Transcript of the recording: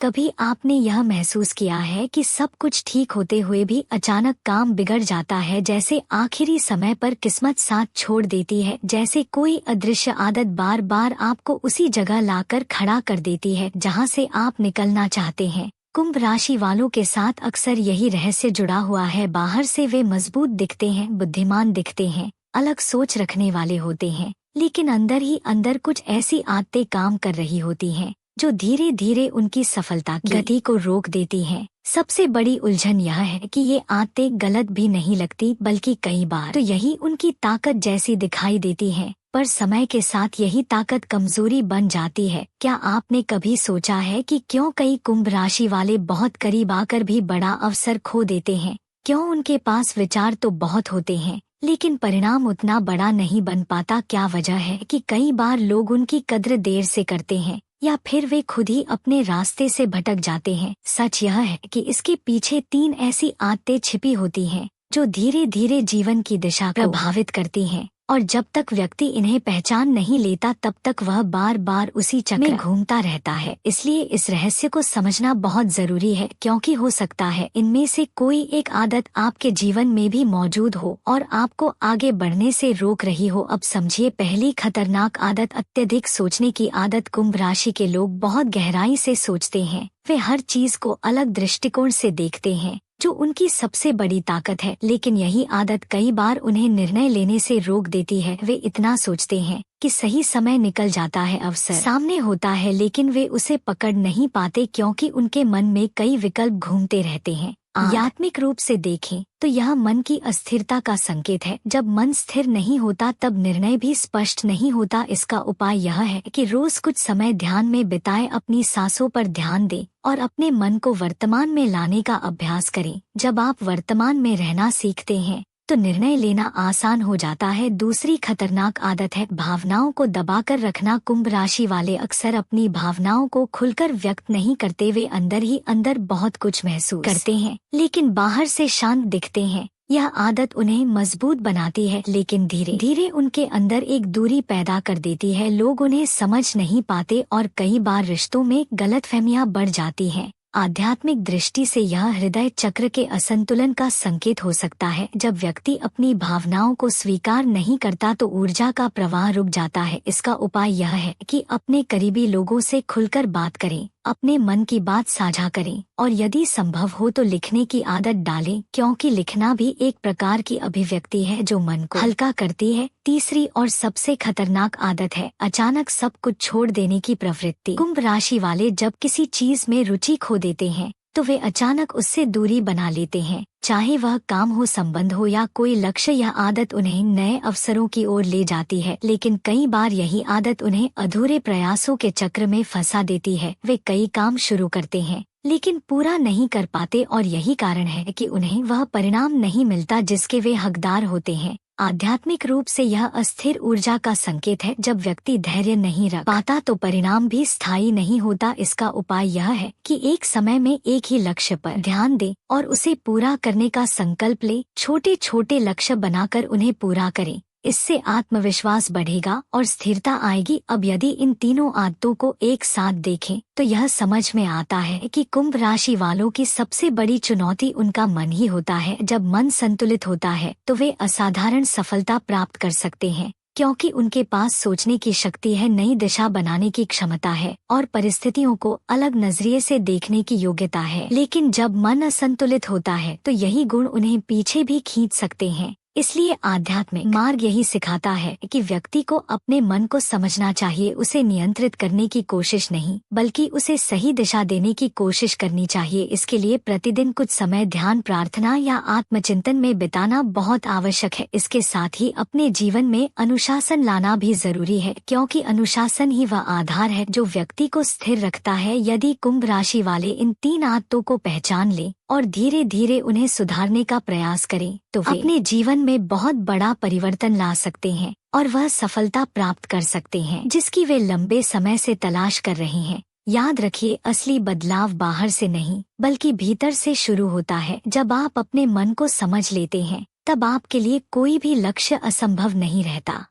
कभी आपने यह महसूस किया है कि सब कुछ ठीक होते हुए भी अचानक काम बिगड़ जाता है, जैसे आखिरी समय पर किस्मत साथ छोड़ देती है, जैसे कोई अदृश्य आदत बार बार आपको उसी जगह लाकर खड़ा कर देती है जहां से आप निकलना चाहते हैं। कुंभ राशि वालों के साथ अक्सर यही रहस्य जुड़ा हुआ है। बाहर से वे मजबूत दिखते हैं, बुद्धिमान दिखते हैं, अलग सोच रखने वाले होते हैं, लेकिन अंदर ही अंदर कुछ ऐसी आदतें काम कर रही होती हैं जो धीरे धीरे उनकी सफलता की गति को रोक देती हैं। सबसे बड़ी उलझन यह है कि ये आदतें गलत भी नहीं लगती, बल्कि कई बार तो यही उनकी ताकत जैसी दिखाई देती हैं, पर समय के साथ यही ताकत कमजोरी बन जाती है। क्या आपने कभी सोचा है कि क्यों कई कुंभ राशि वाले बहुत करीब आकर भी बड़ा अवसर खो देते हैं? क्यों उनके पास विचार तो बहुत होते हैं लेकिन परिणाम उतना बड़ा नहीं बन पाता? क्या वजह है कि कई बार लोग उनकी कद्र देर से करते हैं या फिर वे खुद ही अपने रास्ते से भटक जाते हैं? सच यह है कि इसके पीछे 3 ऐसी आदतें छिपी होती हैं जो धीरे धीरे जीवन की दिशा को प्रभावित करती हैं, और जब तक व्यक्ति इन्हें पहचान नहीं लेता तब तक वह बार बार उसी चक्र में घूमता रहता है। इसलिए इस रहस्य को समझना बहुत जरूरी है, क्योंकि हो सकता है इनमें से कोई एक आदत आपके जीवन में भी मौजूद हो और आपको आगे बढ़ने से रोक रही हो। अब समझिए, पहली खतरनाक आदत, अत्यधिक सोचने की आदत। कुंभ राशि के लोग बहुत गहराई से सोचते हैं। वे हर चीज को अलग दृष्टिकोण से देखते हैं, जो उनकी सबसे बड़ी ताकत है, लेकिन यही आदत कई बार उन्हें निर्णय लेने से रोक देती है। वे इतना सोचते हैं कि सही समय निकल जाता है, अवसर सामने होता है, लेकिन वे उसे पकड़ नहीं पाते क्योंकि उनके मन में कई विकल्प घूमते रहते हैं। आध्यात्मिक रूप से देखें तो यह मन की अस्थिरता का संकेत है। जब मन स्थिर नहीं होता तब निर्णय भी स्पष्ट नहीं होता। इसका उपाय यह है कि रोज कुछ समय ध्यान में बिताएं, अपनी सांसों पर ध्यान दें और अपने मन को वर्तमान में लाने का अभ्यास करें। जब आप वर्तमान में रहना सीखते हैं तो निर्णय लेना आसान हो जाता है। दूसरी खतरनाक आदत है भावनाओं को दबाकर रखना। कुंभ राशि वाले अक्सर अपनी भावनाओं को खुलकर व्यक्त नहीं करते। वे अंदर ही अंदर बहुत कुछ महसूस करते हैं लेकिन बाहर से शांत दिखते हैं। यह आदत उन्हें मजबूत बनाती है लेकिन धीरे धीरे उनके अंदर एक दूरी पैदा कर देती है। लोग उन्हें समझ नहीं पाते और कई बार रिश्तों में गलतफहमियां बढ़ जाती हैं। आध्यात्मिक दृष्टि से यह हृदय चक्र के असंतुलन का संकेत हो सकता है। जब व्यक्ति अपनी भावनाओं को स्वीकार नहीं करता तो ऊर्जा का प्रवाह रुक जाता है। इसका उपाय यह है कि अपने करीबी लोगों से खुलकर बात करें, अपने मन की बात साझा करें और यदि संभव हो तो लिखने की आदत डालें, क्योंकि लिखना भी एक प्रकार की अभिव्यक्ति है जो मन को हल्का करती है। तीसरी और सबसे खतरनाक आदत है अचानक सब कुछ छोड़ देने की प्रवृत्ति। कुंभ राशि वाले जब किसी चीज में रुचि खो देते हैं तो वे अचानक उससे दूरी बना लेते हैं, चाहे वह काम हो, संबंध हो या कोई लक्ष्य। यह आदत उन्हें नए अवसरों की ओर ले जाती है, लेकिन कई बार यही आदत उन्हें अधूरे प्रयासों के चक्र में फंसा देती है। वे कई काम शुरू करते हैं लेकिन पूरा नहीं कर पाते और यही कारण है कि उन्हें वह परिणाम नहीं मिलता जिसके वे हकदार होते हैं। आध्यात्मिक रूप से यह अस्थिर ऊर्जा का संकेत है। जब व्यक्ति धैर्य नहीं रख पाता तो परिणाम भी स्थायी नहीं होता। इसका उपाय यह है कि एक समय में एक ही लक्ष्य पर ध्यान दे और उसे पूरा करने का संकल्प ले। छोटे छोटे लक्ष्य बनाकर उन्हें पूरा करें, इससे आत्मविश्वास बढ़ेगा और स्थिरता आएगी। अब यदि इन तीनों आदतों को एक साथ देखें तो यह समझ में आता है कि कुंभ राशि वालों की सबसे बड़ी चुनौती उनका मन ही होता है। जब मन संतुलित होता है तो वे असाधारण सफलता प्राप्त कर सकते हैं, क्योंकि उनके पास सोचने की शक्ति है, नई दिशा बनाने की क्षमता है और परिस्थितियों को अलग नजरिए से देखने की योग्यता है। लेकिन जब मन असंतुलित होता है तो यही गुण उन्हें पीछे भी खींच सकते हैं। इसलिए आध्यात्मिक मार्ग यही सिखाता है कि व्यक्ति को अपने मन को समझना चाहिए, उसे नियंत्रित करने की कोशिश नहीं बल्कि उसे सही दिशा देने की कोशिश करनी चाहिए। इसके लिए प्रतिदिन कुछ समय ध्यान, प्रार्थना या आत्मचिंतन में बिताना बहुत आवश्यक है। इसके साथ ही अपने जीवन में अनुशासन लाना भी जरूरी है, क्योंकि अनुशासन ही वह आधार है जो व्यक्ति को स्थिर रखता है। यदि कुंभ राशि वाले इन 3 आदतों को पहचान ले और धीरे धीरे उन्हें सुधारने का प्रयास करें तो वे अपने जीवन में बहुत बड़ा परिवर्तन ला सकते हैं और वह सफलता प्राप्त कर सकते हैं जिसकी वे लंबे समय से तलाश कर रहे हैं। याद रखिए, असली बदलाव बाहर से नहीं बल्कि भीतर से शुरू होता है। जब आप अपने मन को समझ लेते हैं तब आपके लिए कोई भी लक्ष्य असंभव नहीं रहता।